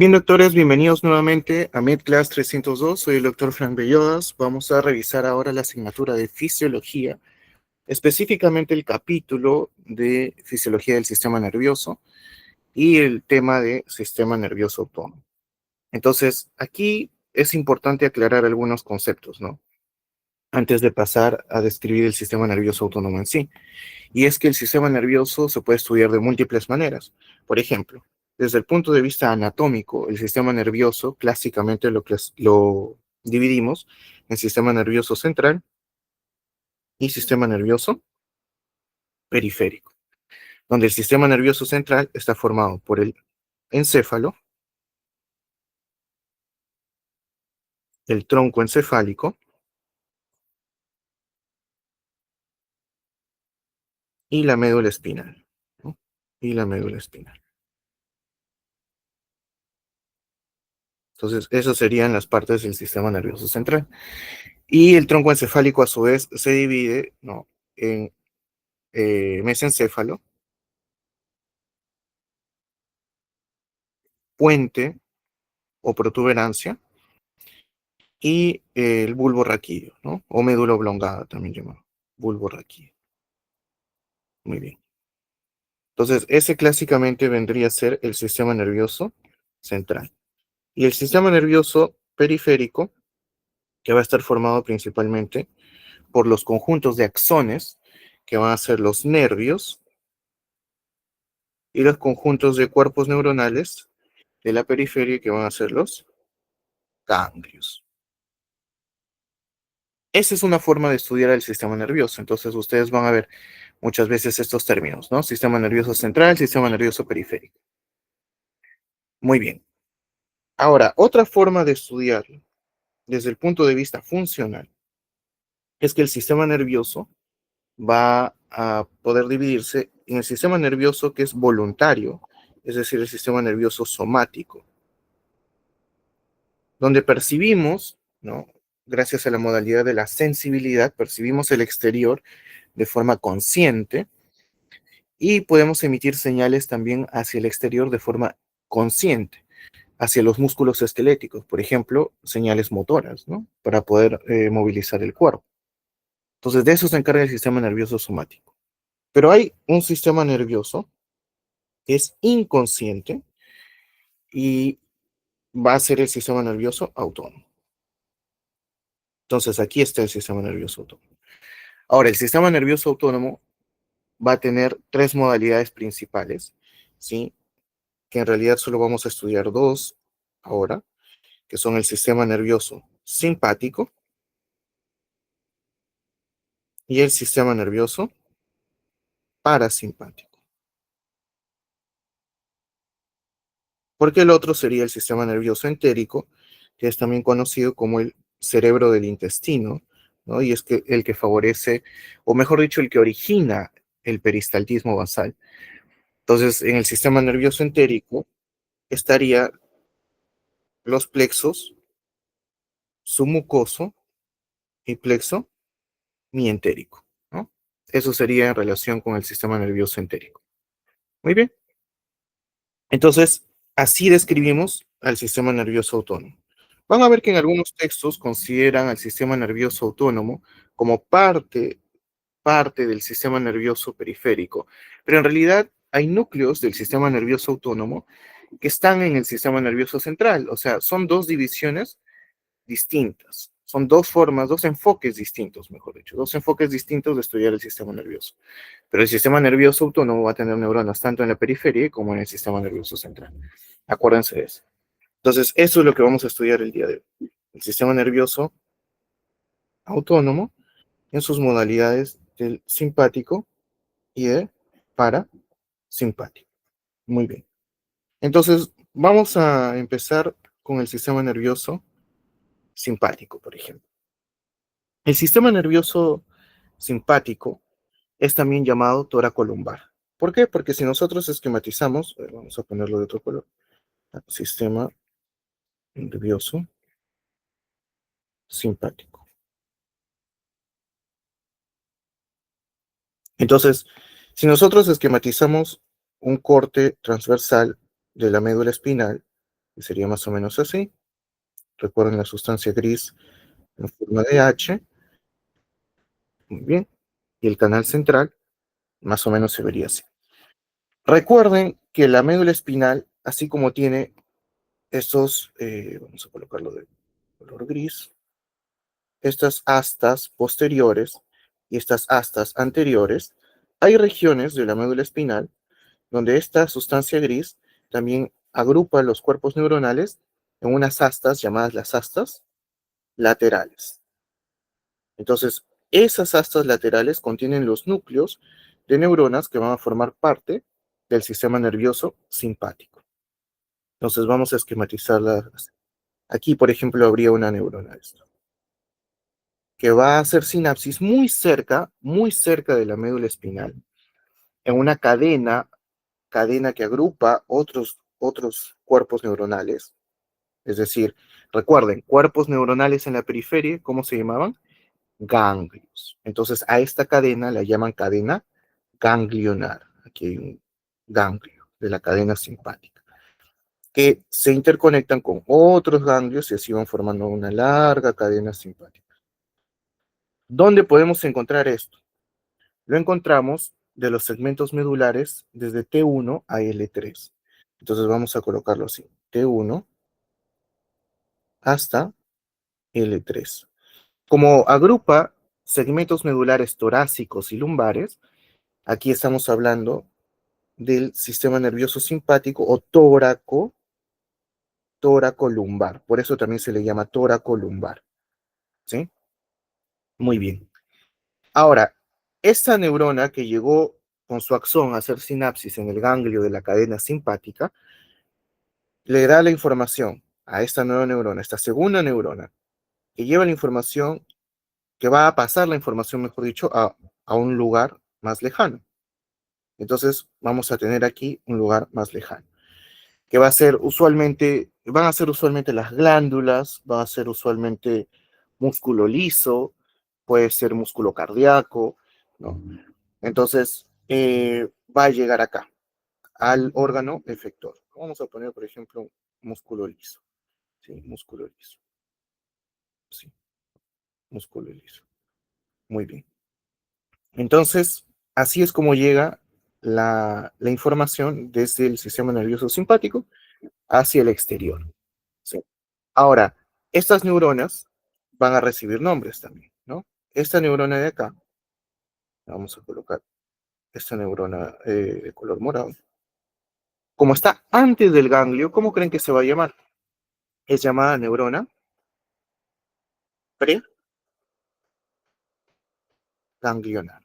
Bien, doctores, bienvenidos nuevamente a MedClass 302. Soy el doctor Frank Bellodas. Vamos a revisar ahora la asignatura de Fisiología, específicamente el capítulo de Fisiología del Sistema Nervioso y el tema de Sistema Nervioso Autónomo. Entonces, aquí es importante aclarar algunos conceptos, ¿no? Antes de pasar a describir el sistema nervioso autónomo en sí. Y es que el sistema nervioso se puede estudiar de múltiples maneras. Por ejemplo, desde el punto de vista anatómico, el sistema nervioso clásicamente lo dividimos en sistema nervioso central y sistema nervioso periférico, donde el sistema nervioso central está formado por el encéfalo, el tronco encefálico y la médula espinal, ¿no? Y la médula espinal. Entonces, esas serían las partes del sistema nervioso central. Y el tronco encefálico, a su vez, se divide, ¿no?, en mesencéfalo, puente o protuberancia y el bulbo raquídeo, ¿no? O médula oblongada también llamado bulbo raquídeo. Muy bien. Entonces, ese clásicamente vendría a ser el sistema nervioso central. Y el sistema nervioso periférico, que va a estar formado principalmente por los conjuntos de axones, que van a ser los nervios, y los conjuntos de cuerpos neuronales de la periferia, que van a ser los ganglios. Esa es una forma de estudiar el sistema nervioso. Entonces, ustedes van a ver muchas veces estos términos, ¿no? Sistema nervioso central, sistema nervioso periférico. Muy bien. Ahora, otra forma de estudiarlo desde el punto de vista funcional es que el sistema nervioso va a poder dividirse en el sistema nervioso que es voluntario, es decir, el sistema nervioso somático, donde percibimos, ¿no?, gracias a la modalidad de la sensibilidad, percibimos el exterior de forma consciente y podemos emitir señales también hacia el exterior de forma consciente, hacia los músculos esqueléticos, por ejemplo, señales motoras, ¿no?, para poder movilizar el cuerpo. Entonces, de eso se encarga el sistema nervioso somático. Pero hay un sistema nervioso que es inconsciente y va a ser el sistema nervioso autónomo. Entonces, aquí está el sistema nervioso autónomo. Ahora, el sistema nervioso autónomo va a tener tres modalidades principales, ¿sí?, que en realidad solo vamos a estudiar dos ahora, que son el sistema nervioso simpático y el sistema nervioso parasimpático. Porque el otro sería el sistema nervioso entérico, que es también conocido como el cerebro del intestino, ¿no? Y es que el que favorece, o mejor dicho, el que origina el peristaltismo basal. Entonces, en el sistema nervioso entérico estaría los plexos submucoso y plexo mientérico, ¿no? Eso sería en relación con el sistema nervioso entérico. Muy bien. Entonces, así describimos al sistema nervioso autónomo. Van a ver que en algunos textos consideran al sistema nervioso autónomo como parte del sistema nervioso periférico, pero en realidad hay núcleos del sistema nervioso autónomo que están en el sistema nervioso central, o sea, son dos divisiones distintas, son dos formas, dos enfoques distintos, mejor dicho, dos enfoques distintos de estudiar el sistema nervioso. Pero el sistema nervioso autónomo va a tener neuronas tanto en la periferia como en el sistema nervioso central. Acuérdense de eso. Entonces, eso es lo que vamos a estudiar el día de hoy. El sistema nervioso autónomo en sus modalidades del simpático y del parasimpático. Muy bien. Entonces, vamos a empezar con el sistema nervioso simpático, por ejemplo. El sistema nervioso simpático es también llamado toracolumbar. ¿Por qué? Porque si nosotros esquematizamos, vamos a ponerlo de otro color, sistema nervioso simpático. Entonces, si nosotros esquematizamos un corte transversal de la médula espinal, que sería más o menos así. Recuerden la sustancia gris en forma de H. Muy bien. Y el canal central más o menos se vería así. Recuerden que la médula espinal, así como tiene estos, vamos a colocarlo de color gris, estas astas posteriores y estas astas anteriores, hay regiones de la médula espinal donde esta sustancia gris también agrupa los cuerpos neuronales en unas astas llamadas las astas laterales. Entonces, esas astas laterales contienen los núcleos de neuronas que van a formar parte del sistema nervioso simpático. Entonces, vamos a esquematizarlas. Aquí, por ejemplo, habría una neurona que va a hacer sinapsis muy cerca de la médula espinal, en una cadena que agrupa otros cuerpos neuronales. Es decir, recuerden, cuerpos neuronales en la periferia, ¿cómo se llamaban? Ganglios. Entonces, a esta cadena la llaman cadena ganglionar. Aquí hay un ganglio de la cadena simpática, que se interconectan con otros ganglios y así van formando una larga cadena simpática. ¿Dónde podemos encontrar esto? Lo encontramos de los segmentos medulares desde T1 a L3. Entonces vamos a colocarlo así, T1 hasta L3. Como agrupa segmentos medulares torácicos y lumbares, aquí estamos hablando del sistema nervioso simpático o tóraco-lumbar. Por eso también se le llama tóraco-lumbar. ¿Sí? Muy bien. Ahora, esta neurona que llegó con su axón a hacer sinapsis en el ganglio de la cadena simpática, le da la información a esta nueva neurona, esta segunda neurona, que lleva la información, que va a pasar la información, mejor dicho, a un lugar más lejano. Entonces, vamos a tener aquí un lugar más lejano, que van a ser usualmente las glándulas, va a ser usualmente músculo liso, puede ser músculo cardíaco, ¿no? Entonces, va a llegar acá, al órgano efector. Vamos a poner, por ejemplo, músculo liso. Sí, músculo liso. Sí, músculo liso. Muy bien. Entonces, así es como llega la información desde el sistema nervioso simpático hacia el exterior. ¿Sí? Ahora, estas neuronas van a recibir nombres también, ¿no? Esta neurona de acá, vamos a colocar esta neurona de color morado, como está antes del ganglio, ¿cómo creen que se va a llamar? Es llamada neurona preganglionar.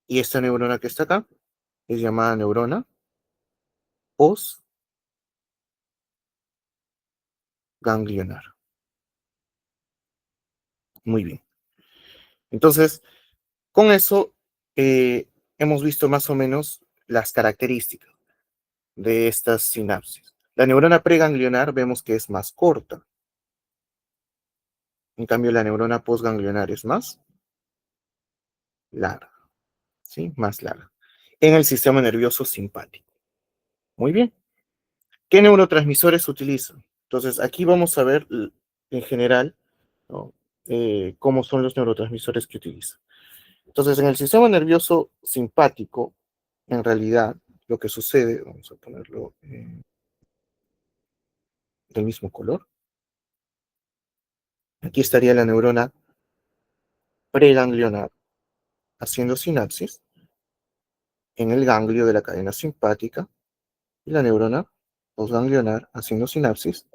Y esta neurona que está acá es llamada neurona postganglionar. Muy bien. Entonces, con eso hemos visto más o menos las características de estas sinapsis. La neurona preganglionar vemos que es más corta. En cambio, la neurona postganglionar es más larga, ¿sí? Más larga. En el sistema nervioso simpático. Muy bien. ¿Qué neurotransmisores se utilizan? Entonces, aquí vamos a ver en general, ¿no? Cómo son los neurotransmisores que utilizan. Entonces, en el sistema nervioso simpático, en realidad, lo que sucede, vamos a ponerlo del mismo color. Aquí estaría la neurona preganglionar haciendo sinapsis en el ganglio de la cadena simpática y la neurona postganglionar haciendo sinapsis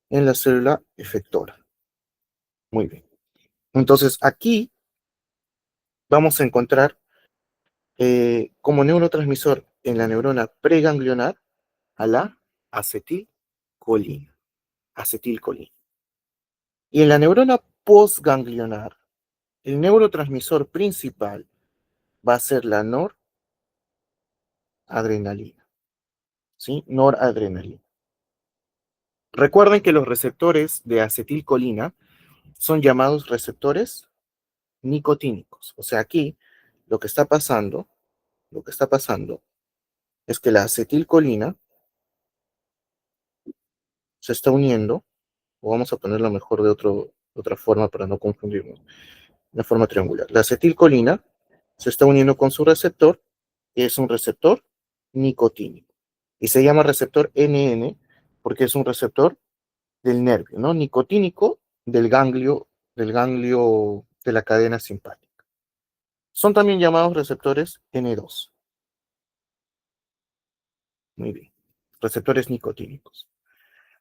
en la célula efectora. Muy bien. Entonces, aquí vamos a encontrar como neurotransmisor en la neurona preganglionar a la acetilcolina. Acetilcolina. Y en la neurona postganglionar, el neurotransmisor principal va a ser la noradrenalina. ¿Sí? Noradrenalina. Recuerden que los receptores de acetilcolina son llamados receptores nicotínicos. O sea, aquí lo que está pasando es que la acetilcolina se está uniendo, o vamos a ponerlo mejor de otra forma para no confundirnos, de forma triangular. La acetilcolina se está uniendo con su receptor, que es un receptor nicotínico. Y se llama receptor NN porque es un receptor del nervio, ¿no? Nicotínico del ganglio de la cadena simpática. Son también llamados receptores N2. Muy bien. Receptores nicotínicos.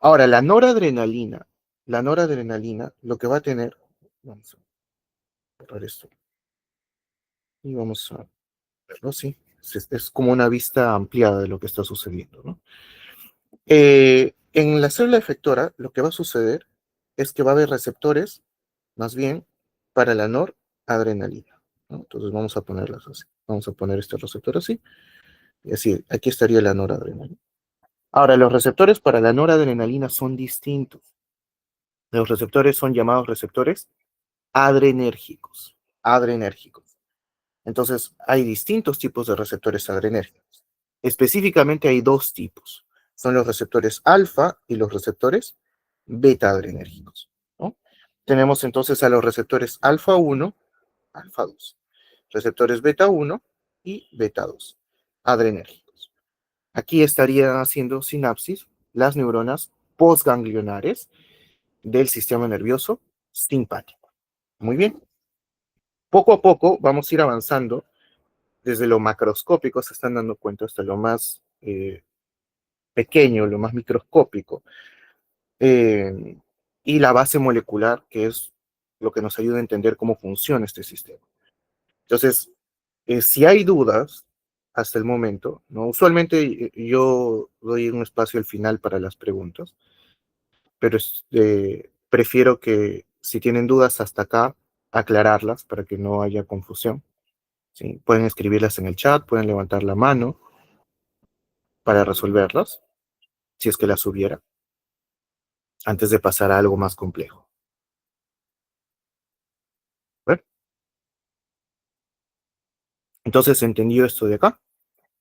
Ahora, la noradrenalina, lo que va a tener, vamos a borrar esto y vamos a verlo así. Es como una vista ampliada de lo que está sucediendo, ¿no? En la célula efectora, lo que va a suceder es que va a haber receptores, más bien, para la noradrenalina, ¿no? Entonces vamos a ponerlas así. Vamos a poner este receptor así, y así, aquí estaría la noradrenalina. Ahora, los receptores para la noradrenalina son distintos. Los receptores son llamados receptores adrenérgicos. Adrenérgicos. Entonces, hay distintos tipos de receptores adrenérgicos. Específicamente hay dos tipos. Son los receptores alfa y los receptores beta adrenérgicos, ¿no? Tenemos entonces a los receptores alfa 1, alfa 2, receptores beta 1 y beta 2 adrenérgicos. Aquí estarían haciendo sinapsis las neuronas postganglionares del sistema nervioso simpático. Muy bien. Poco a poco vamos a ir avanzando desde lo macroscópico, se están dando cuenta, hasta lo más pequeño, lo más microscópico, eh, y la base molecular, que es lo que nos ayuda a entender cómo funciona este sistema. Entonces, si hay dudas hasta el momento, ¿no? Usualmente yo doy un espacio al final para las preguntas, pero prefiero que si tienen dudas hasta acá, aclararlas para que no haya confusión. ¿Sí? Pueden escribirlas en el chat, pueden levantar la mano para resolverlas, si es que las hubiera, antes de pasar a algo más complejo. ¿Ver? Entonces, ¿entendido esto de acá?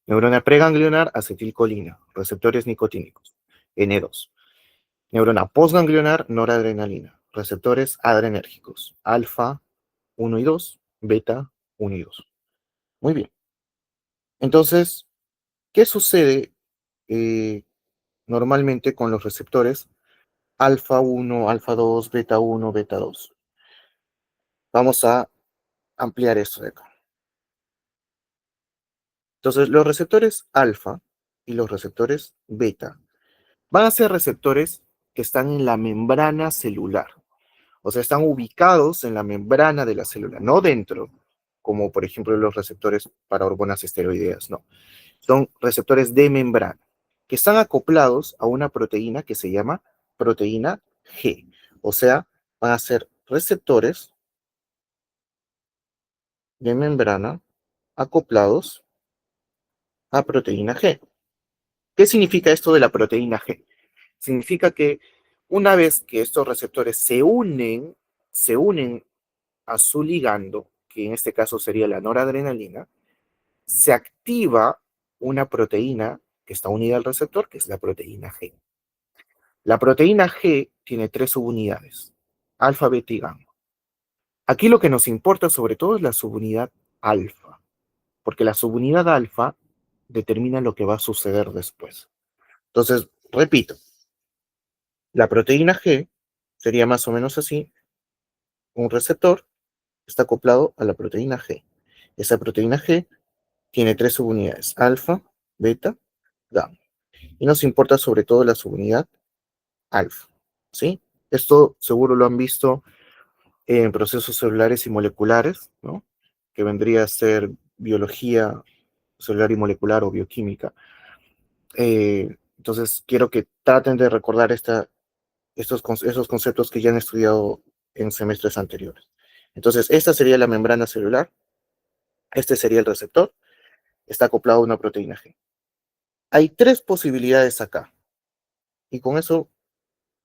Neurona preganglionar, acetilcolina, receptores nicotínicos, N2. Neurona postganglionar, noradrenalina, receptores adrenérgicos, alfa 1 y 2, beta 1 y 2. Muy bien. Entonces, ¿qué sucede normalmente con los receptores alfa 1, alfa 2, beta 1, beta 2? Vamos a ampliar esto de acá. Entonces, los receptores alfa y los receptores beta van a ser receptores que están en la membrana celular. O sea, están ubicados en la membrana de la célula, no dentro, como por ejemplo los receptores para hormonas esteroideas, no. Son receptores de membrana, que están acoplados a una proteína que se llama proteína G. O sea, van a ser receptores de membrana acoplados a proteína G. ¿Qué significa esto de la proteína G? Significa que una vez que estos receptores se unen a su ligando, que en este caso sería la noradrenalina, se activa una proteína que está unida al receptor, que es la proteína G. La proteína G tiene tres subunidades, alfa, beta y gamma. Aquí lo que nos importa sobre todo es la subunidad alfa, porque la subunidad alfa determina lo que va a suceder después. Entonces, repito, la proteína G sería más o menos así, un receptor está acoplado a la proteína G. Esa proteína G tiene tres subunidades, alfa, beta, gamma. Y nos importa sobre todo la subunidad alfa, ¿sí? Esto seguro lo han visto en procesos celulares y moleculares, ¿no? Que vendría a ser biología celular y molecular o bioquímica. Entonces, quiero que traten de recordar esos conceptos que ya han estudiado en semestres anteriores. Entonces, esta sería la membrana celular, este sería el receptor, está acoplado a una proteína G. Hay tres posibilidades acá, y con eso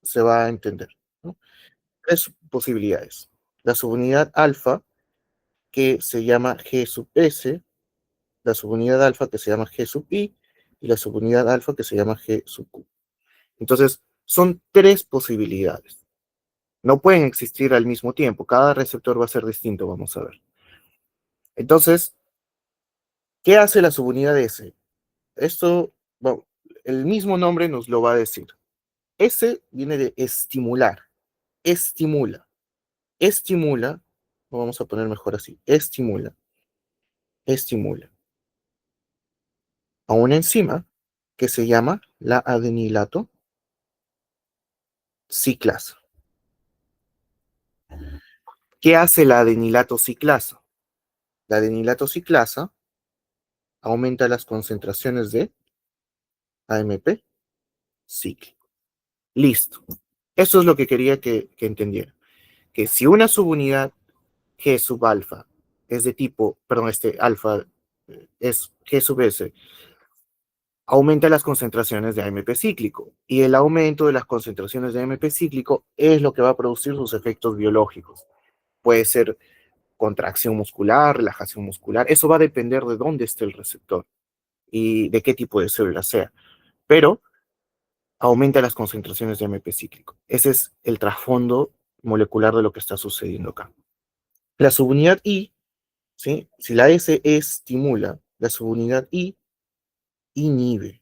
se va a entender, ¿no? Tres posibilidades. La subunidad alfa, que se llama G sub S, la subunidad alfa que se llama G sub I, y la subunidad alfa que se llama G sub Q. Entonces, Son tres posibilidades. No pueden existir al mismo tiempo. Cada receptor va a ser distinto, vamos a ver. Entonces, ¿qué hace la subunidad S? Esto, bueno, el mismo nombre nos lo va a decir. S viene de estimular, estimula, estimula, lo vamos a poner mejor así, estimula, estimula a una enzima que se llama la adenilato ciclasa. ¿Qué hace la adenilato ciclasa? La adenilato ciclasa aumenta las concentraciones de AMP cíclico. Listo. Eso es lo que quería que entendiera. Que si una subunidad G sub alfa es de tipo, perdón, alfa es G sub S, aumenta las concentraciones de AMP cíclico. Y el aumento de las concentraciones de AMP cíclico es lo que va a producir sus efectos biológicos. Puede ser contracción muscular, relajación muscular. Eso va a depender de dónde esté el receptor y de qué tipo de célula sea. Pero aumenta las concentraciones de AMP cíclico. Ese es el trasfondo molecular de lo que está sucediendo acá. La subunidad I, ¿sí? Si la S estimula, la subunidad I inhibe.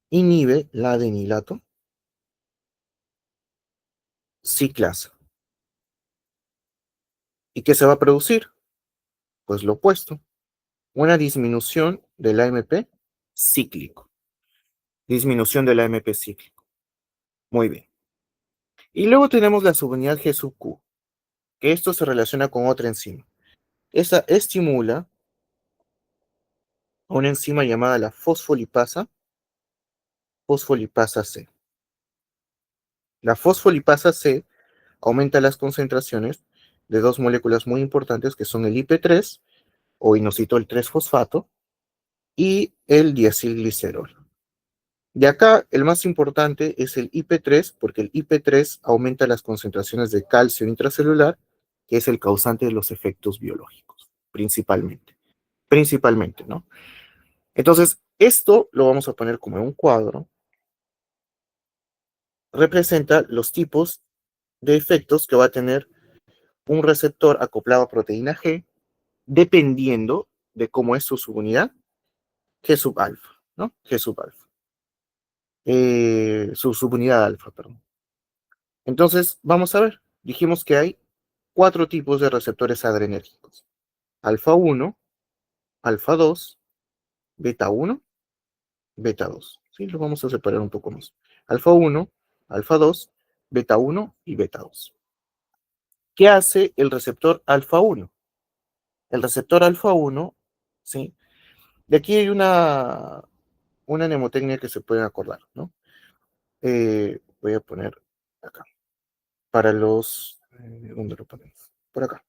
Inhibe la adenilato ciclasa. ¿Y qué se va a producir? Pues lo opuesto, una disminución del AMP cíclico. Disminución del AMP cíclico. Muy bien. Y luego tenemos la subunidad G sub Q, que esto se relaciona con otra enzima. Esta estimula a una enzima llamada la fosfolipasa C. La fosfolipasa C aumenta las concentraciones de dos moléculas muy importantes que son el IP3 o inositol 3-fosfato y el diacilglicerol. De acá, el más importante es el IP3, porque el IP3 aumenta las concentraciones de calcio intracelular, que es el causante de los efectos biológicos, principalmente. Principalmente, ¿no? Entonces, esto lo vamos a poner como en un cuadro. Representa los tipos de efectos que va a tener un receptor acoplado a proteína G, dependiendo de cómo es su subunidad, G sub alfa, ¿no? G sub alfa. Su subunidad alfa, perdón. Entonces, vamos a ver. Dijimos que hay cuatro tipos de receptores adrenérgicos. Alfa 1, alfa 2, beta 1, beta 2. ¿Sí? Lo vamos a separar un poco más. Alfa 1, alfa 2, beta 1 y beta 2. ¿Qué hace el receptor alfa 1? El receptor alfa 1, ¿sí? De aquí hay una mnemotecnia que se pueden acordar, ¿no? Voy a poner acá. Para los... ¿dónde lo ponemos? Por acá.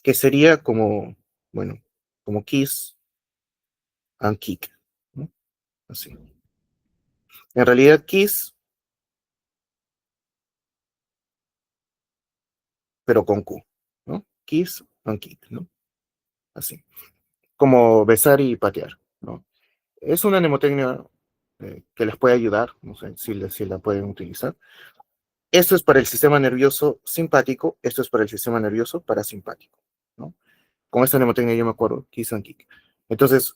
Que sería como, bueno, como kiss and kick, ¿no? Así. En realidad, kiss, pero con Q, ¿no? Kiss and kick, ¿no? Así. Como besar y patear, ¿no? Es una mnemotecnia que les puede ayudar, no sé si la pueden utilizar. Esto es para el sistema nervioso simpático, esto es para el sistema nervioso parasimpático, ¿no? Con esta mnemotecnia yo me acuerdo, kiss and kick. Entonces,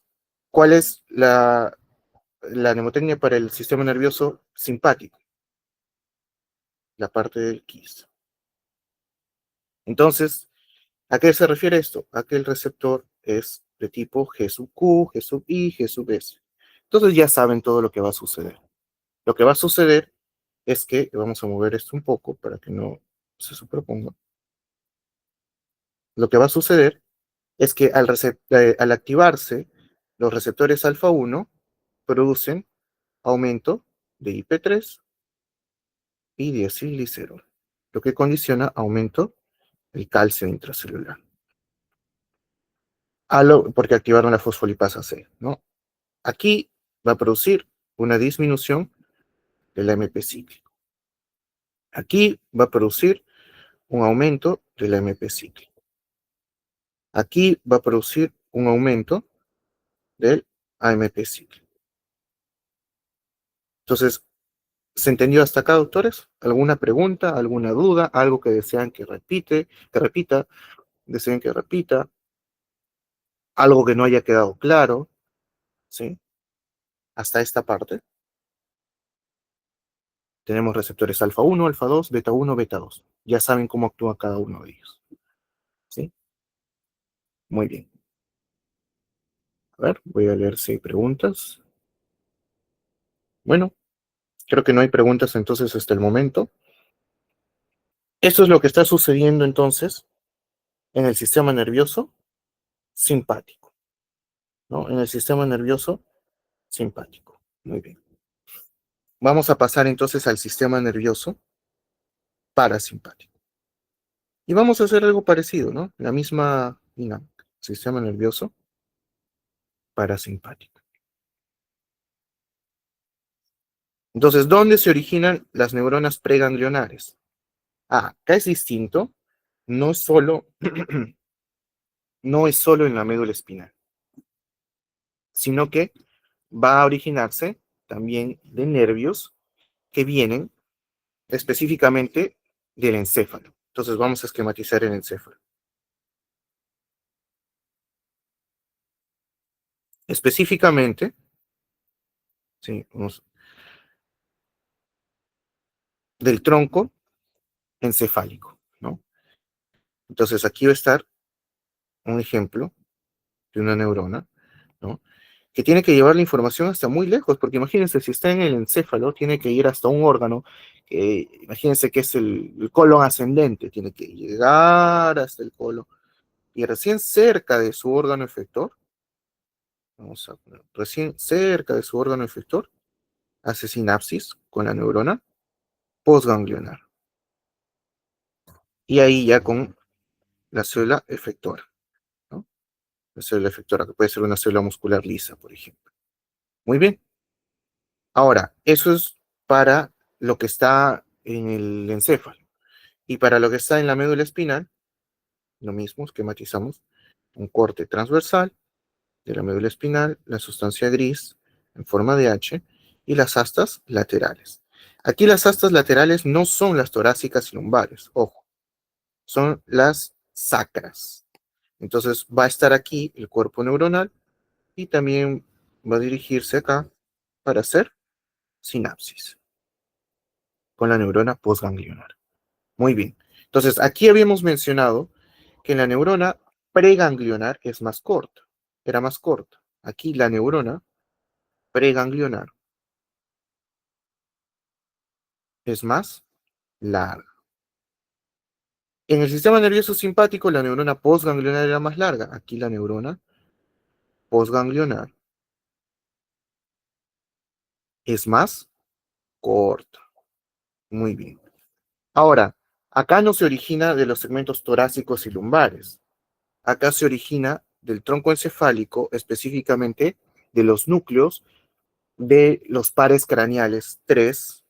¿cuál es la mnemotecnia para el sistema nervioso simpático? La parte del kiss. Entonces, ¿a qué se refiere esto? A que el receptor es de tipo G sub Q, G sub I, G sub S. Entonces ya saben todo lo que va a suceder. Lo que va a suceder es que, vamos a mover esto un poco para que no se superponga. Lo que va a suceder es que al activarse los receptores alfa 1 producen aumento de IP3 y diacilglicerol, lo que condiciona aumento del calcio intracelular. Porque activaron la fosfolipasa C, ¿no? Aquí va a producir una disminución del AMP cíclico. Aquí va a producir un aumento del AMP cíclico. Aquí va a producir un aumento del AMP cíclico. Entonces, ¿se entendió hasta acá, doctores? ¿Alguna pregunta, alguna duda, algo que desean que repita, deseen que repita, algo que no haya quedado claro, ¿sí? Hasta esta parte. Tenemos receptores alfa 1, alfa 2, beta 1, beta 2. Ya saben cómo actúa cada uno de ellos, ¿sí? Muy bien. A ver, voy a leer si hay preguntas. Bueno, creo que no hay preguntas entonces hasta el momento. Esto es lo que está sucediendo entonces en el sistema nervioso simpático, ¿no? En el sistema nervioso simpático. Muy bien. Vamos a pasar entonces al sistema nervioso parasimpático. Y vamos a hacer algo parecido, ¿no? La misma dinámica. Sistema nervioso parasimpático. Entonces, ¿dónde se originan las neuronas preganglionares? Ah, acá es distinto. No es solo, no es solo en la médula espinal, sino que va a originarse también de nervios que vienen específicamente del encéfalo. Entonces vamos a esquematizar el encéfalo. Específicamente, sí, del tronco encefálico, ¿no? Entonces aquí va a estar un ejemplo de una neurona, ¿no? Que tiene que llevar la información hasta muy lejos, porque imagínense, si está en el encéfalo, tiene que ir hasta un órgano, imagínense que es el colon ascendente, tiene que llegar hasta el colon, y recién cerca de su órgano efector, vamos a poner, recién cerca de su órgano efector, hace sinapsis con la neurona postganglionar. Y ahí ya con la célula efectora, ¿no? La célula efectora, que puede ser una célula muscular lisa, por ejemplo. Muy bien. Ahora, eso es para lo que está en el encéfalo. Y para lo que está en la médula espinal, lo mismo, esquematizamos un corte transversal de la médula espinal, la sustancia gris en forma de H y las astas laterales. Aquí las astas laterales no son las torácicas y lumbares, ojo, son las sacras. Entonces va a estar aquí el cuerpo neuronal y también va a dirigirse acá para hacer sinapsis con la neurona postganglionar. Muy bien. Entonces, aquí habíamos mencionado que la neurona preganglionar es más corta, era más corta. Aquí la neurona preganglionar es más larga. En el sistema nervioso simpático, la neurona postganglionar era más larga. Aquí la neurona postganglionar es más corta. Muy bien. Ahora, acá no se origina de los segmentos torácicos y lumbares. Acá se origina del tronco encefálico, específicamente de los núcleos de los pares craneales 3,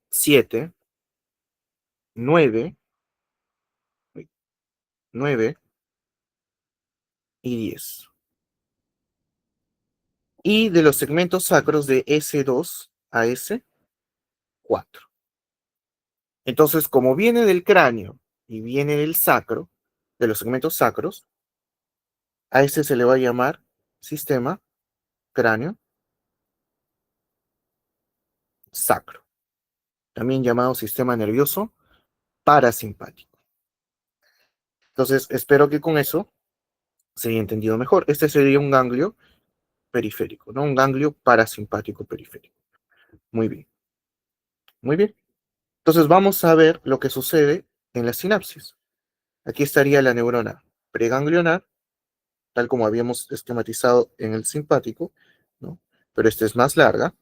7, 9, 9 y 10. Y de los segmentos sacros de S2 a S4. Entonces, como viene del cráneo y viene del sacro, de los segmentos sacros, a ese se le va a llamar sistema cráneo sacro, también llamado sistema nervioso parasimpático. Entonces, espero que con eso se haya entendido mejor. Este sería un ganglio periférico, ¿no? Un ganglio parasimpático periférico. Muy bien, muy bien. Entonces vamos a ver lo que sucede en la sinapsis. Aquí estaría la neurona preganglionar, tal como habíamos esquematizado en el simpático, ¿no? Pero esta es más larga.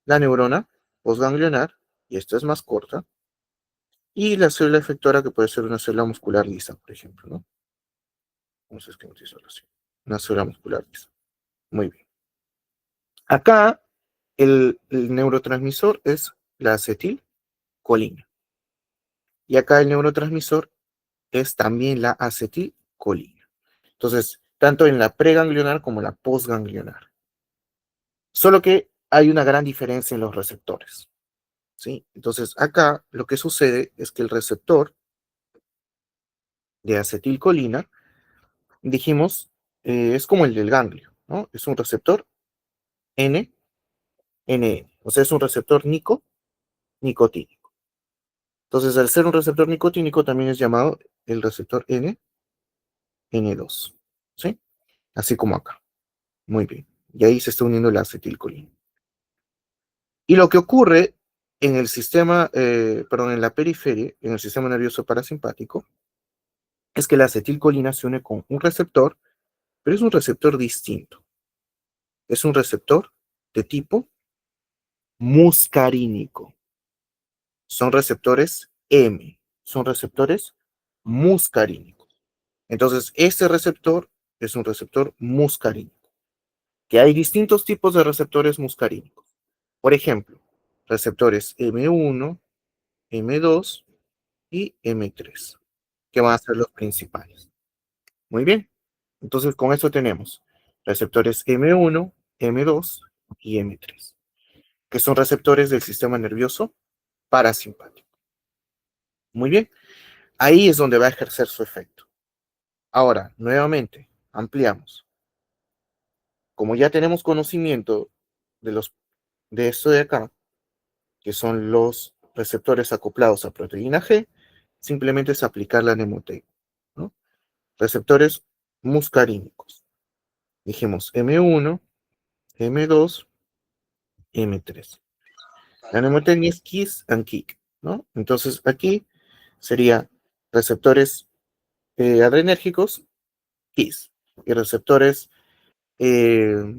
La neurona postganglionar, y esta es más corta. Y la célula efectora, que puede ser una célula muscular lisa, por ejemplo, ¿no? Vamos a esquematizarlo así. Una célula muscular lisa. Muy bien. Acá el neurotransmisor es la acetilcolina. Y acá el neurotransmisor es también la acetilcolina. Entonces, tanto en la preganglionar como la postganglionar. Solo que hay una gran diferencia en los receptores, ¿sí? Entonces, acá lo que sucede es que el receptor de acetilcolina, dijimos, es como el del ganglio, ¿no? Es un receptor N, N, o sea, es un receptor nicotínico. Entonces, al ser un receptor nicotínico, también es llamado el receptor N2, ¿sí? Así como acá. Muy bien. Y ahí se está uniendo la acetilcolina. Y lo que ocurre en el sistema, perdón, en la periferia, en el sistema nervioso parasimpático, es que la acetilcolina se une con un receptor, pero es un receptor distinto. Es un receptor de tipo muscarínico. Son receptores M, son receptores muscarínicos. Entonces, este receptor es un receptor muscarínico, que hay distintos tipos de receptores muscarínicos. Por ejemplo, receptores M1, M2 y M3, que van a ser los principales. Muy bien. Entonces, con eso tenemos receptores M1, M2 y M3, que son receptores del sistema nervioso parasimpático. Muy bien. Ahí es donde va a ejercer su efecto. Ahora, nuevamente, ampliamos. Como ya tenemos conocimiento de esto de acá, que son los receptores acoplados a proteína G, simplemente es aplicar la mnemotecnia, ¿no? Receptores muscarínicos. Dijimos M1, M2, M3. La mnemotecnia es KISS and KICK, ¿no? Entonces aquí sería receptores adrenérgicos, KISS, y receptores eh,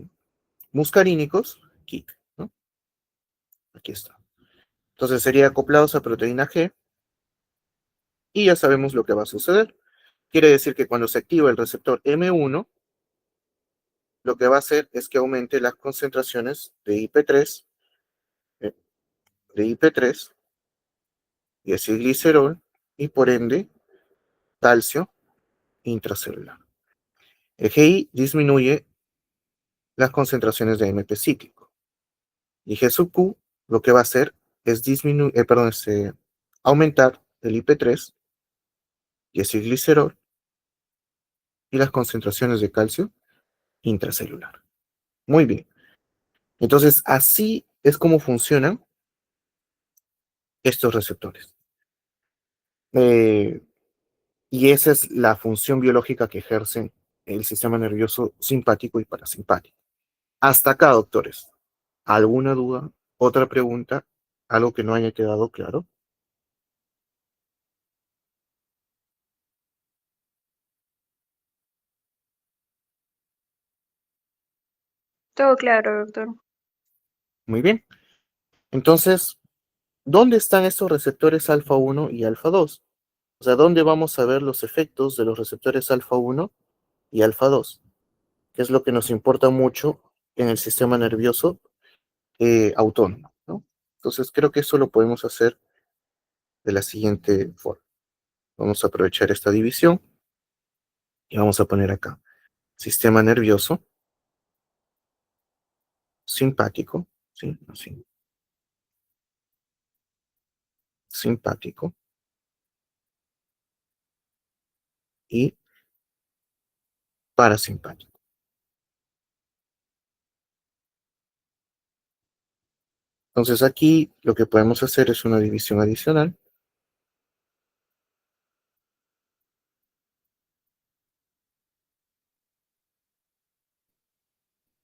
muscarínicos, KICK, ¿no? Aquí está. Entonces sería acoplados a proteína G y ya sabemos lo que va a suceder. Quiere decir que cuando se activa el receptor M1, lo que va a hacer es que aumente las concentraciones de IP3, eh, de IP3 y acilglicerol y por ende calcio intracelular. El GI disminuye las concentraciones de AMP cíclico. Y G sub Q lo que va a hacer es aumentar el IP3 y acilglicerol y las concentraciones de calcio intracelular. Muy bien. Entonces, así es como funcionan estos receptores. Eh, y esa es la función biológica que ejercen el sistema nervioso simpático y parasimpático. Hasta acá, doctores. ¿Alguna duda? ¿Otra pregunta? ¿Algo que no haya quedado claro? Todo claro, doctor. Muy bien. Entonces, ¿dónde están estos receptores alfa 1 y alfa 2? O sea, ¿dónde vamos a ver los efectos de los receptores alfa 1 y alfa 2? Que es lo que nos importa mucho en el sistema nervioso autónomo, ¿no? Entonces, creo que eso lo podemos hacer de la siguiente forma. Vamos a aprovechar esta división y vamos a poner acá sistema nervioso simpático, ¿sí? Así, simpático y parasimpático. Entonces aquí lo que podemos hacer es una división adicional.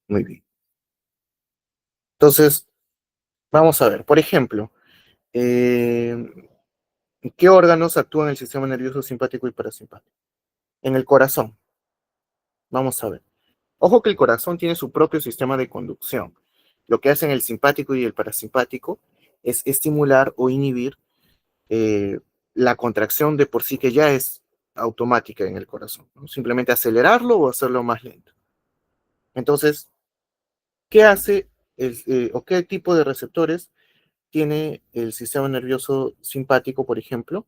Muy bien. Entonces, vamos a ver, por ejemplo, ¿qué órganos actúan en el sistema nervioso simpático y parasimpático? En el corazón. Vamos a ver. Ojo que el corazón tiene su propio sistema de conducción. Lo que hacen el simpático y el parasimpático es estimular o inhibir eh, la contracción de por sí que ya es automática en el corazón, ¿no? Simplemente acelerarlo o hacerlo más lento. Entonces, ¿qué hace o qué tipo de receptores tiene el sistema nervioso simpático, por ejemplo,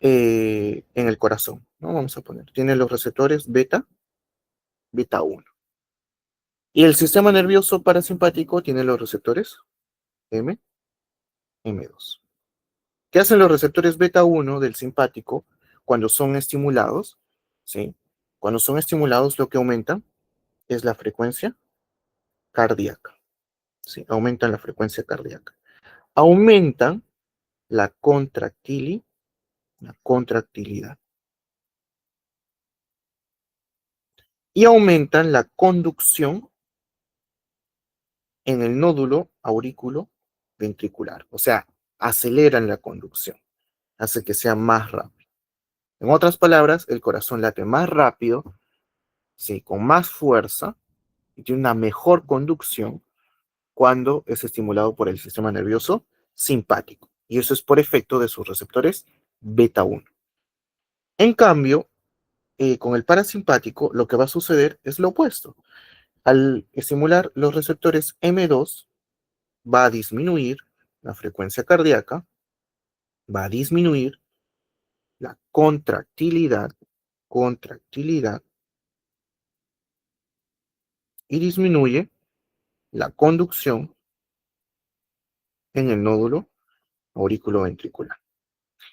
en el corazón? ¿No? Vamos a poner, tiene los receptores beta 1. Y el sistema nervioso parasimpático tiene los receptores M, M2. ¿Qué hacen los receptores beta 1 del simpático cuando son estimulados? ¿Sí? Cuando son estimulados, lo que aumentan es la frecuencia cardíaca. ¿Sí? Aumentan la frecuencia cardíaca. Aumentan la contractilidad. Y aumentan la conducción en el nódulo aurículo ventricular. O sea, aceleran la conducción, hace que sea más rápido. En otras palabras, el corazón late más rápido, ¿sí? Con más fuerza y tiene una mejor conducción cuando es estimulado por el sistema nervioso simpático. Y eso es por efecto de sus receptores beta 1. En cambio, con el parasimpático, lo que va a suceder es lo opuesto. Al estimular los receptores M2, va a disminuir la frecuencia cardíaca, va a disminuir la contractilidad y disminuye la conducción en el nódulo auriculoventricular.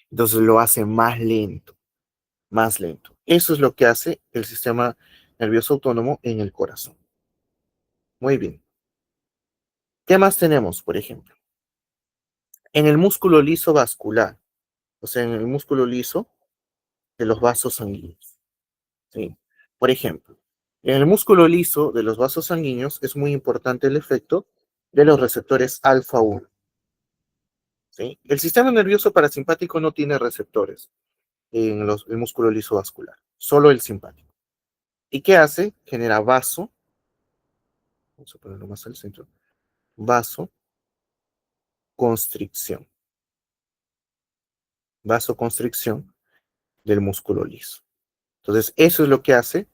Entonces lo hace más lento, más lento. Eso es lo que hace el sistema nervioso autónomo en el corazón. Muy bien. ¿Qué más tenemos, por ejemplo? En el músculo liso vascular, o sea, en el músculo liso de los vasos sanguíneos. ¿Sí? Por ejemplo, en el músculo liso de los vasos sanguíneos es muy importante el efecto de los receptores alfa 1. ¿Sí? El sistema nervioso parasimpático no tiene receptores en el músculo liso vascular, solo el simpático. ¿Y qué hace? Genera vamos a ponerlo más al centro, vasoconstricción, vasoconstricción del músculo liso. Entonces, eso es lo que hace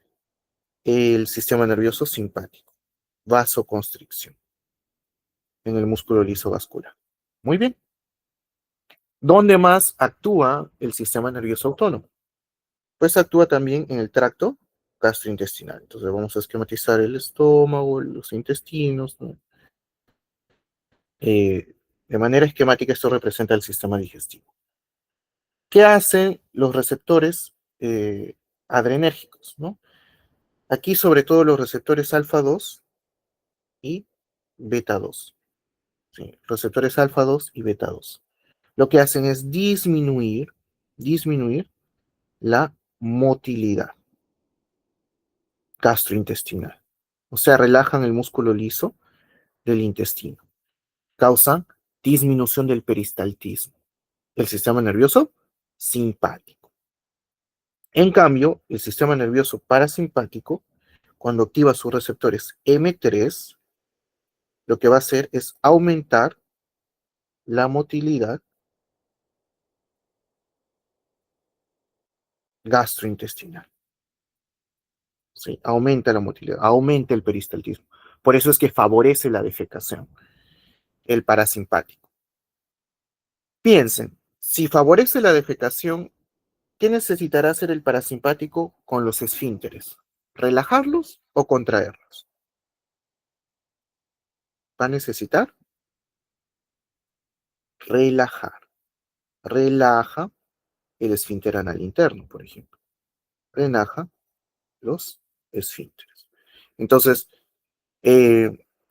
el sistema nervioso simpático, vasoconstricción en el músculo liso vascular. Muy bien. ¿Dónde más actúa el sistema nervioso autónomo? Pues actúa también en el tracto gastrointestinal. Entonces vamos a esquematizar el estómago, los intestinos, ¿no? De manera esquemática esto representa el sistema digestivo. ¿Qué hacen los receptores adrenérgicos, ¿no? Aquí sobre todo los receptores alfa 2 y beta 2. ¿Sí? Receptores alfa 2 y beta 2. Lo que hacen es disminuir la motilidad gastrointestinal. O sea, relajan el músculo liso del intestino. Causan disminución del peristaltismo. El sistema nervioso simpático. En cambio, el sistema nervioso parasimpático, cuando activa sus receptores M3, lo que va a hacer es aumentar la motilidad gastrointestinal. ¿Sí? Aumenta la motilidad, aumenta el peristaltismo. Por eso es que favorece la defecación, el parasimpático. Piensen, si favorece la defecación, ¿qué necesitará hacer el parasimpático con los esfínteres? ¿Relajarlos o contraerlos? Va a necesitar relajar. Relaja el esfínter anal interno, por ejemplo. Relaja los esfínteres. Entonces,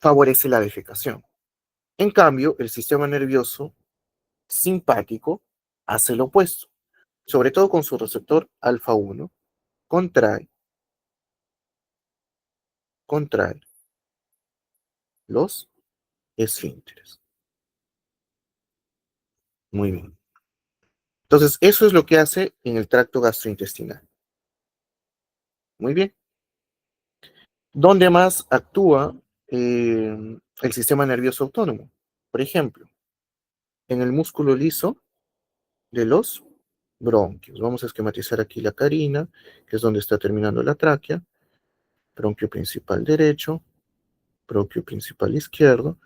favorece la defecación. En cambio, el sistema nervioso simpático hace lo opuesto. Sobre todo con su receptor alfa 1, contrae los esfínteres. Muy bien. Entonces, eso es lo que hace en el tracto gastrointestinal. Muy bien. ¿Dónde más actúa el sistema nervioso autónomo? Por ejemplo, en el músculo liso de los bronquios. Vamos a esquematizar aquí la carina, que es donde está terminando la tráquea. Bronquio principal derecho, bronquio principal izquierdo.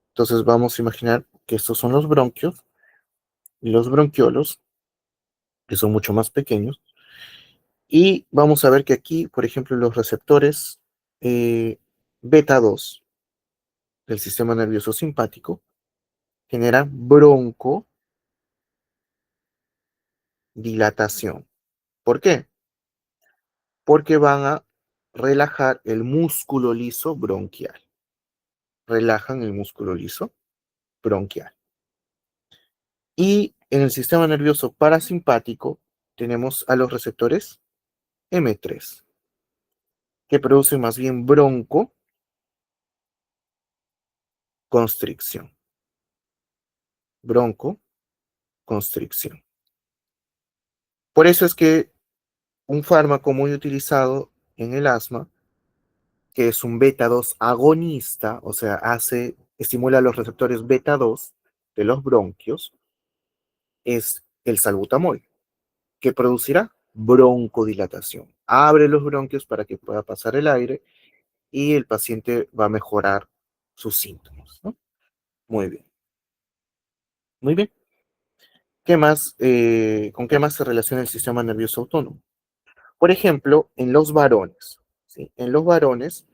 Entonces vamos a imaginar que estos son los bronquios y los bronquiolos, que son mucho más pequeños. Y vamos a ver que aquí, por ejemplo, los receptores beta 2 del sistema nervioso simpático genera broncodilatación. ¿Por qué? Porque van a relajar el músculo liso bronquial. Relajan el músculo liso bronquial. Y en el sistema nervioso parasimpático tenemos a los receptores M3, que producen más bien broncoconstricción. Broncoconstricción. Por eso es que un fármaco muy utilizado en el asma, que es un beta 2 agonista, o sea, estimula los receptores beta 2 de los bronquios, es el salbutamol, que producirá broncodilatación. Abre los bronquios para que pueda pasar el aire y el paciente va a mejorar sus síntomas, ¿no? Muy bien. Muy bien. ¿Qué más, con qué más se relaciona el sistema nervioso autónomo? Por ejemplo, en los varones, ¿sí? En los varones,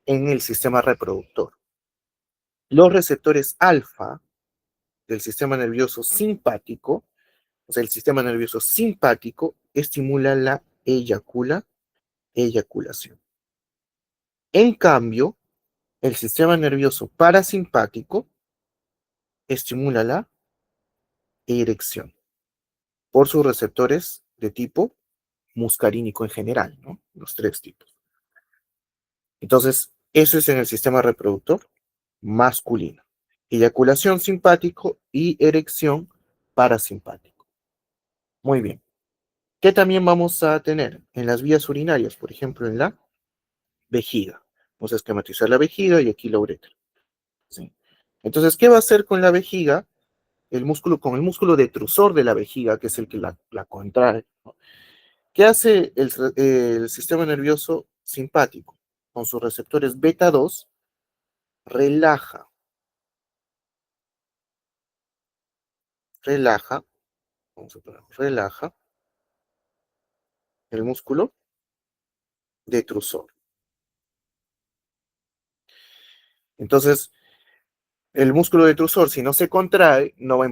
en el sistema reproductor. Los receptores alfa del sistema nervioso simpático, o sea, el sistema nervioso simpático estimula la eyaculación. En cambio, el sistema nervioso parasimpático estimula la erección por sus receptores de tipo muscarínico en general, ¿no? Los tres tipos. Entonces, eso es en el sistema reproductor masculino. Eyaculación simpático y erección parasimpático. Muy bien. ¿Qué también vamos a tener en las vías urinarias? Por ejemplo, en la vejiga. Vamos a esquematizar la vejiga y aquí la uretra. ¿Sí? Entonces, ¿qué va a hacer con la vejiga? Con el músculo detrusor de la vejiga, que es el que la contrae, ¿no? ¿Qué hace el sistema nervioso simpático? Con sus receptores beta 2, relaja, relaja, vamos a poner, relaja el músculo detrusor. Entonces, el músculo detrusor, si no se contrae, no va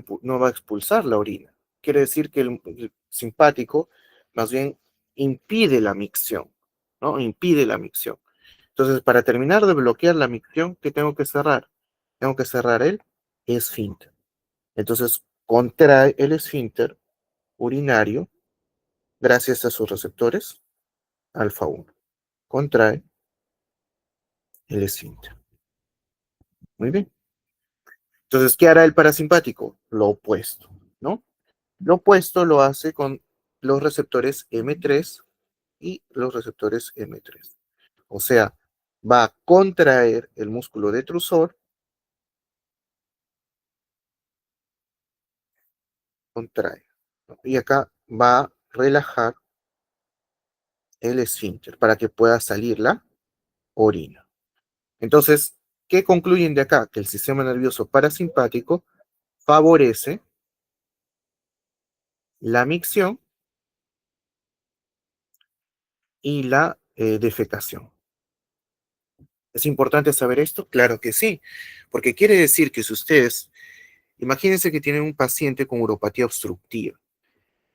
a expulsar la orina. Quiere decir que el simpático más bien impide la micción, ¿no? Impide la micción. Entonces, para terminar de bloquear la micción, ¿qué tengo que cerrar? Tengo que cerrar el esfínter. Entonces, contrae el esfínter urinario gracias a sus receptores alfa 1. Contrae el esfínter. Muy bien. Entonces, ¿qué hará el parasimpático? Lo opuesto, ¿no? Lo opuesto lo hace con los receptores M3 y los receptores M3. O sea, va a contraer el músculo detrusor, contrae, ¿no? Y acá va a relajar el esfínter para que pueda salir la orina. Entonces, ¿qué concluyen de acá? Que el sistema nervioso parasimpático favorece la micción y la defecación. ¿Es importante saber esto? Claro que sí, porque quiere decir que si ustedes, imagínense que tienen un paciente con uropatía obstructiva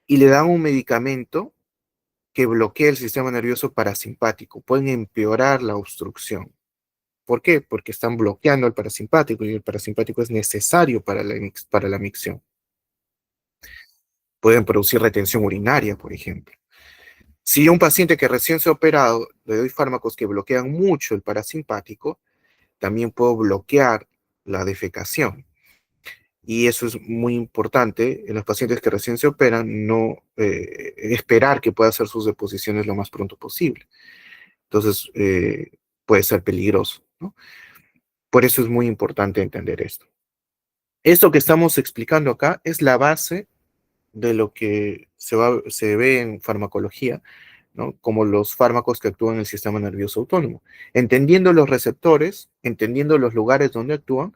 y le dan un medicamento que bloquea el sistema nervioso parasimpático, pueden empeorar la obstrucción. ¿Por qué? Porque están bloqueando el parasimpático y el parasimpático es necesario para la micción. Pueden producir retención urinaria, por ejemplo. Si a un paciente que recién se ha operado le doy fármacos que bloquean mucho el parasimpático, también puedo bloquear la defecación. Y eso es muy importante en los pacientes que recién se operan, no esperar que pueda hacer sus deposiciones lo más pronto posible. Entonces, puede ser peligroso, ¿no? Por eso es muy importante entender esto. Esto que estamos explicando acá es la base de lo que se ve en farmacología, ¿no? Como los fármacos que actúan en el sistema nervioso autónomo. Entendiendo los receptores, entendiendo los lugares donde actúan,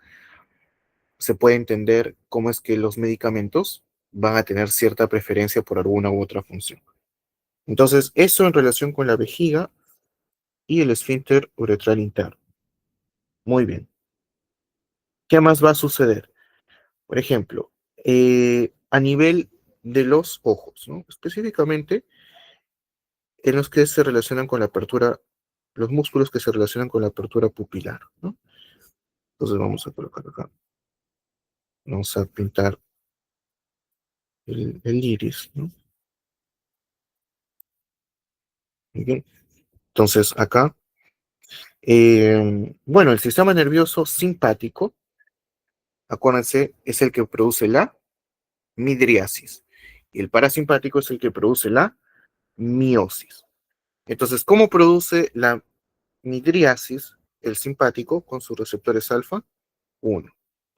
se puede entender cómo es que los medicamentos van a tener cierta preferencia por alguna u otra función. Entonces, eso en relación con la vejiga y el esfínter uretral interno. Muy bien. ¿Qué más va a suceder? Por ejemplo, a nivel de los ojos, ¿no? Específicamente en los que se relacionan con la apertura, los músculos que se relacionan con la apertura pupilar, ¿no? Entonces vamos a colocar acá, vamos a pintar el iris, ¿no? Muy bien. Entonces acá, bueno, el sistema nervioso simpático, acuérdense, es el que produce la midriasis. Y el parasimpático es el que produce la miosis. Entonces, ¿cómo produce la midriasis el simpático con sus receptores alfa? 1.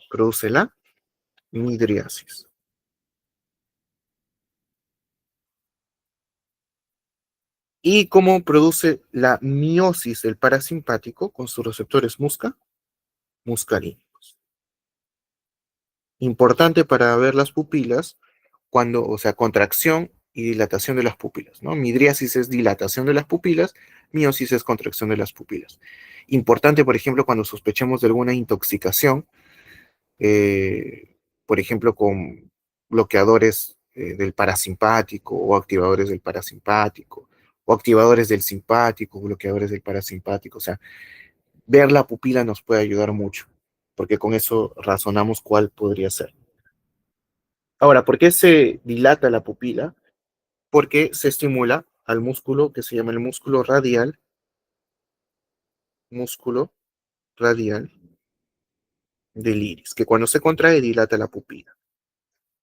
Produce la midriasis. ¿Y cómo produce la miosis el parasimpático con sus receptores muscarínicos? Importante para ver las pupilas cuando, o sea, contracción y dilatación de las pupilas, ¿no? Midriasis es dilatación de las pupilas, miosis es contracción de las pupilas. Importante, por ejemplo, cuando sospechemos de alguna intoxicación, por ejemplo, con bloqueadores del parasimpático o activadores del parasimpático, o activadores del simpático, bloqueadores del parasimpático. O sea, ver la pupila nos puede ayudar mucho, porque con eso razonamos cuál podría ser. Ahora, ¿por qué se dilata la pupila? Porque se estimula al músculo que se llama el músculo radial del iris, que cuando se contrae dilata la pupila.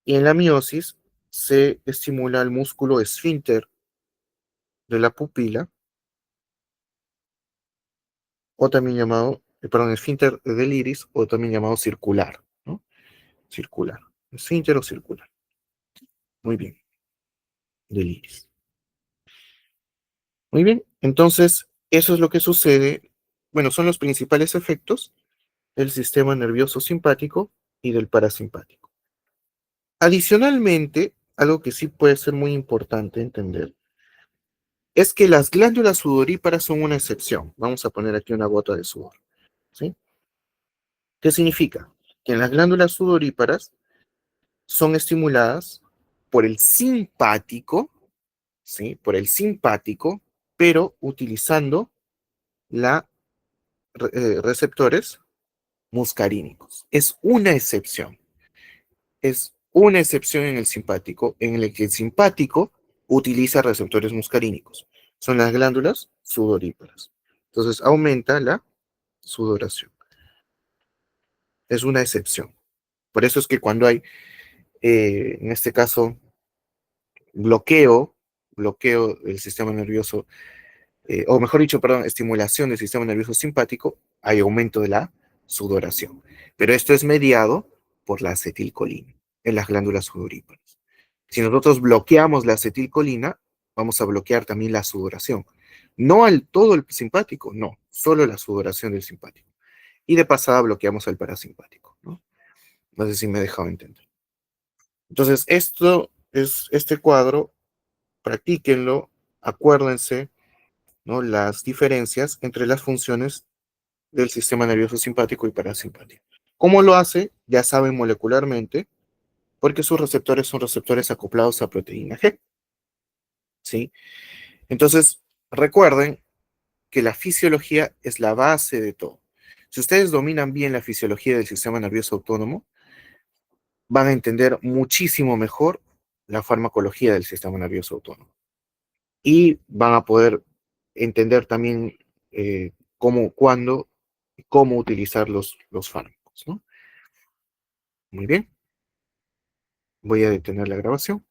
Y en la miosis se estimula el músculo esfínter de la pupila, o también llamado, perdón, esfínter del iris, o también llamado circular, ¿no? Circular, esfínter o circular. Muy bien, del iris. Muy bien, entonces eso es lo que sucede. Bueno, son los principales efectos del sistema nervioso simpático y del parasimpático. Adicionalmente, algo que sí puede ser muy importante entender es que las glándulas sudoríparas son una excepción. Vamos a poner aquí una gota de sudor, ¿sí? ¿Qué significa? Que en las glándulas sudoríparas son estimuladas por el simpático, ¿sí? Por el simpático, pero utilizando la receptores muscarínicos. Es una excepción en el simpático, en el que el simpático utiliza receptores muscarínicos. Son las glándulas sudoríparas. Entonces aumenta la sudoración. Es una excepción. Por eso es que cuando hay, en este caso, bloqueo del sistema nervioso, o mejor dicho, perdón, estimulación del sistema nervioso simpático, hay aumento de la sudoración. Pero esto es mediado por la acetilcolina en las glándulas sudoríparas. Si nosotros bloqueamos la acetilcolina, vamos a bloquear también la sudoración. No al todo el simpático, no, solo la sudoración del simpático. Y de pasada bloqueamos al parasimpático, ¿no? No sé si me he dejado entender. Entonces, esto es este cuadro, practíquenlo, acuérdense, ¿no? Las diferencias entre las funciones del sistema nervioso simpático y parasimpático. ¿Cómo lo hace? Ya saben molecularmente, porque sus receptores son receptores acoplados a proteína G, ¿sí? Entonces, recuerden que la fisiología es la base de todo. Si ustedes dominan bien la fisiología del sistema nervioso autónomo, van a entender muchísimo mejor la farmacología del sistema nervioso autónomo. Y van a poder entender también cómo, cuándo y cómo utilizar los fármacos, ¿no? Muy bien. Voy a detener la grabación.